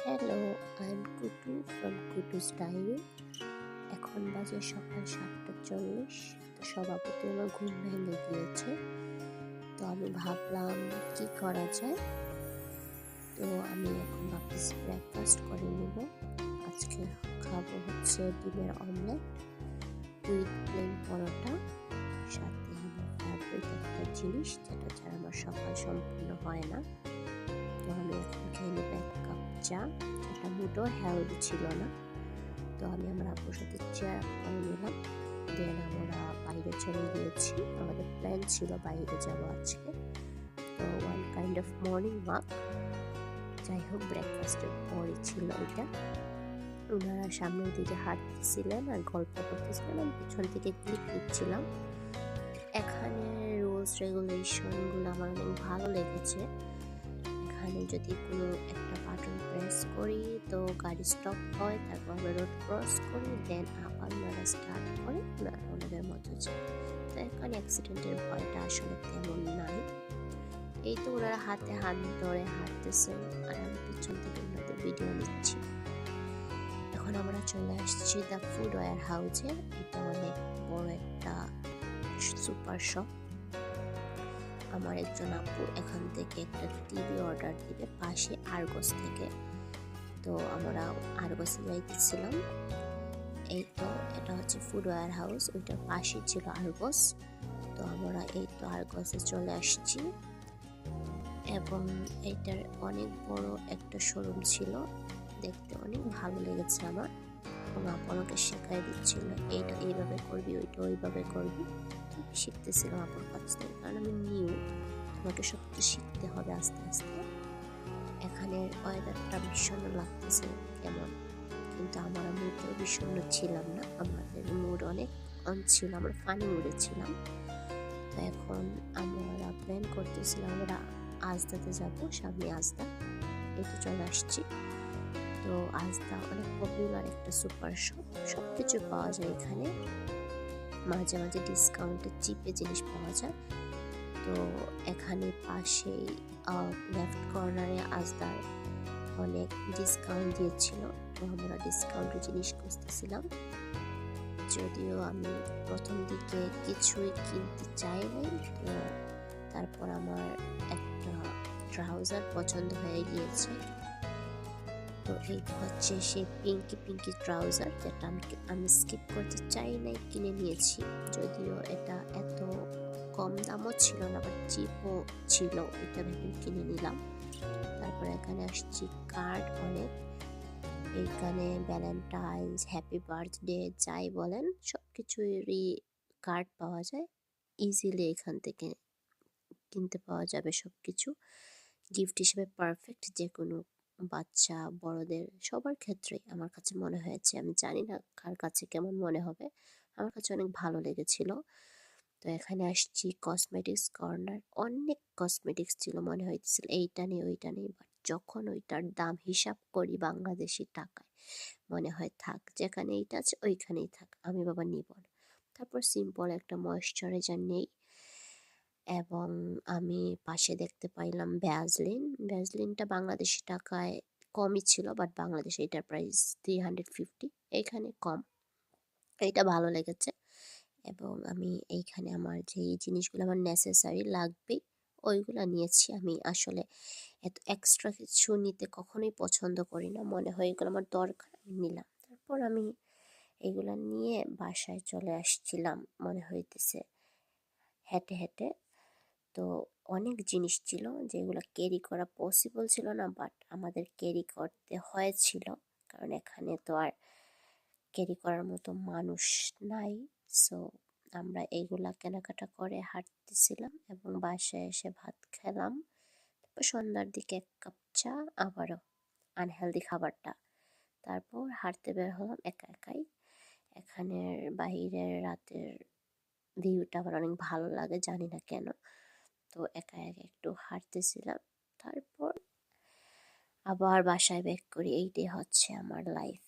Hello, I am Kutu from Kutus diary. এখন বাজে সকাল 7:40। তো স্বভাবতই আমার ঘুম ভেঙে গিয়েছে। তো আমি ভাবলাম কি করা যায়। তো আমি এখন ভাবতেছি ব্রেকফাস্ট করে নেব। আজকে খাবো হচ্ছে ডিমের অমলেট উইথ প্লেন পরোটা, সাথে আমার ফেভারিট একটা জিনিস যেটা ছাড়া আমার সকাল সম্পূর্ণ হয় না। তো আমি এখন খেয়ে নেব 1 কাপ চা, যেটা মোটেও হেলদি ছিল না। তো আমি আমার আপুর সাথে চেয়ার করে নিলাম। দেন আমরা বাইরে চলে গিয়েছি। আমাদের প্ল্যান ছিল বাইরে যাওয়া আজকে। তো one kind of morning walk, যাই হোক ব্রেকফাস্টের পরই ছিল এটা। ওনারা সামনের দিকে হাঁটতেছিলেন আর গল্প করতেছিলেন, আমি পিছন থেকে ক্লিপ নিচ্ছিলাম। এখানে রুলস রেগুলেশনগুলো আমার অনেক ভালো লেগেছে। এখানে যদি কোনো একটা বাটন প্রেস করি তো গাড়ি স্টপ হয়, তারপর আমরা রোড ক্রস করি, দেন আবার ওনারা স্টার্ট করে ওনাদের মতো যায়। তো এখানে অ্যাক্সিডেন্টের ভয়টা আসলে তেমন নাই। এই তো ওনারা হাতে হাত ধরে হাঁটতেছে আর আমি পিছন থেকে ওনাদের ভিডিও নিচ্ছি। এখন আমরা চলে আসছি দ্য ফুড ওয়্যার হাউসে। এটা অনেক বড় একটা সুপার শপ। আমার একজন আপু এখান থেকে একটা টিভি অর্ডার দিবে পাশে আরগস থেকে। তো আমরা আরগসে যাইতেছিলাম। এই তো এটা হচ্ছে ফুড ওয়্যার হাউস, ওইটার পাশে ছিল আরগস। তো আমরা এই তো আরগসে চলে আসছি এবং এইটার অনেক বড় একটা শোরুম ছিল, দেখতে অনেক ভালো লেগেছে আমার। এবং আপু আমাকে শেখাই দিচ্ছিল এইটা এইভাবে করবি, ওইটা ওইভাবে করবি। তো আমি শিখতেছিলাম আপুর কাছ থেকে, কারণ আমি নিউ, তোমাকে সব কিছু শিখতে হবে আস্তে আস্তে। এখানের ওয়েদারটা ভীষণ লাগতেছে কেমন, কিন্তু আমরা মুডেও বিষণ্ণ ছিলাম না, আমাদের মুড অনেক অন ছিল, আমরা ফানি মুডে ছিলাম। তো এখন আমরা প্ল্যান করতেছিলাম আমরা আজদাতে যাব, সামনে আজদা, এই তো চলে আসছি। তো আজদা অনেক পপুলার একটা সুপার শপ, সব কিছু পাওয়া যায় এখানে, মাঝে মাঝে ডিসকাউন্টে চিপে জিনিস পাওয়া যায়। তো এখানে পাশেই লেফট কর্নারে আজদার অনেক ডিসকাউন্ট দিয়েছিল। তো আমরা ডিসকাউন্টের জিনিস খুঁজতেছিলাম, যদিও আমি প্রথম দিকে কিছুই কিনতে চাই নাই। তো তারপর আমার একটা ট্রাউজার পছন্দ হয়ে গিয়েছে। তো এই হচ্ছে সেই পিঙ্কি পিঙ্কি ট্রাউজার, যেটা আমি স্কিপ করতে চাই নাই, কিনে নিয়েছি। যদিও এটা এত কম দামও ছিল না, বাট চিপও ছিল, এটা ভেবে কিনে নিলাম। তারপর এখানে আসছি, কার্ড অনেক, এইখানে ভ্যালেন্টাইন্স, হ্যাপি বার্থডে যাই বলেন সব কিছুরই কার্ড পাওয়া যায় ইজিলি। এখান থেকে কিনতে পাওয়া যাবে সব কিছু, গিফট হিসেবে পারফেক্ট, যে কোনো বাচ্চা বড়দের সবার ক্ষেত্রেই আমার কাছে মনে হয়েছে। আমি জানি না কার কাছে কেমন মনে হবে, আমার কাছে অনেক ভালো লেগেছিল। তো এখানে আসছি কসমেটিক্স কর্নার, অনেক কসমেটিক্স ছিল, মনে হইতেছিল এইটা নেই ওইটা নেই, বাট যখন ওইটার দাম হিসাব করি বাংলাদেশি টাকায়, মনে হয় থাক, যেখানে এইটা আছে ওইখানেই থাক, আমি বাবা নিব না। তারপর সিম্পল একটা ময়েশ্চারাইজার নেই, এবং আমি পাশে দেখতে পাইলাম ভ্যাজলিনটা বাংলাদেশি টাকায় কমই ছিল, বাট বাংলাদেশে এটার প্রাইস 350, এইখানে কম, এটা ভালো লেগেছে। এবং আমি এইখানে আমার যেই জিনিসগুলো আমার নেসেসারি লাগবে ওইগুলো নিয়েছি। আমি আসলে এত এক্সট্রা কিছু নিতে কখনোই পছন্দ করি না, মনে হয় এগুলো আমার দরকার, আমি নিলাম। তারপর আমি এগুলো নিয়ে বাসায় চলে আসছিলাম, মনে হইতেছে হেঁটে হেঁটে। তো অনেক জিনিস ছিল যেগুলো ক্যারি করা পসিবল ছিল না, বাট আমাদের ক্যারি করতে হয়েছিল, কারণ এখানে তো আর ক্যারি করার মতো মানুষ নাই। সো আমরা এইগুলা কেনাকাটা করে হাঁটতেছিলাম এবং বাসায় এসে ভাত খেলাম। তারপর সন্ধ্যার দিকে 1 কাপ চা, আবারও আনহেলদি খাবারটা। তারপর হাঁটতে বের হলাম একা একাই। এখানের বাহিরের রাতের ভিউটা আমার অনেক ভালো লাগে, জানি না কেন। তো একা একা একটু হাঁটতেছিলাম, তারপর আবার বাসায় ব্যাক করি। এইটাই হচ্ছে আমার লাইফ।